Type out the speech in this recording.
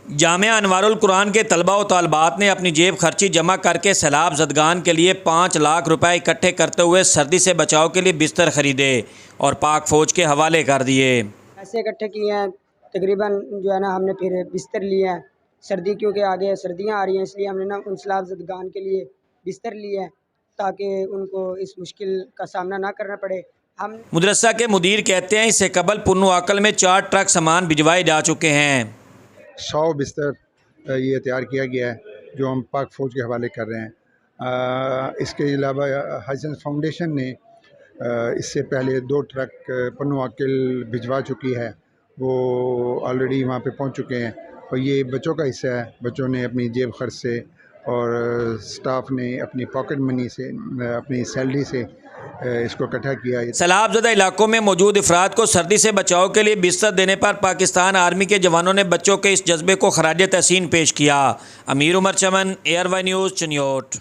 جامعہ انوار القرآن کے طلباء و طالبات نے اپنی جیب خرچی جمع کر کے سیلاب زدگان کے لیے 5 لاکھ روپے اکٹھے کرتے ہوئے سردی سے بچاؤ کے لیے بستر خریدے اور پاک فوج کے حوالے کر دیے۔ ایسے اکٹھے کیے ہیں تقریباً جو ہے نا، ہم نے پھر بستر لیے ہیں سردی، کیونکہ آگے سردیاں آ رہی ہیں، اس لیے ہم نے نا ان سیلاب زدگان کے لیے بستر لیے ہیں تاکہ ان کو اس مشکل کا سامنا نہ کرنا پڑے۔ ہم مدرسہ کے مدیر کہتے ہیں اس سے قبل پنو عقل میں 4 ٹرک سامان بھجوائے جا چکے ہیں۔ 100 بستر یہ تیار کیا گیا ہے جو ہم پاک فوج کے حوالے کر رہے ہیں۔ اس کے علاوہ ہائسنس فاؤنڈیشن نے اس سے پہلے 2 ٹرک پنو عقل بھجوا چکی ہے، وہ آلریڈی وہاں پہ پہنچ چکے ہیں، اور یہ بچوں کا حصہ ہے۔ بچوں نے اپنی جیب خرچ سے اور سٹاف نے اپنی پاکٹ منی سے، اپنی سیلری سے اس کو اکٹھا کیا۔ سیلاب زدہ علاقوں میں موجود افراد کو سردی سے بچاؤ کے لیے بستر دینے پر پاکستان آرمی کے جوانوں نے بچوں کے اس جذبے کو خراج تحسین پیش کیا۔ امیر عمر چمن، ARY نیوز، چنیوٹ۔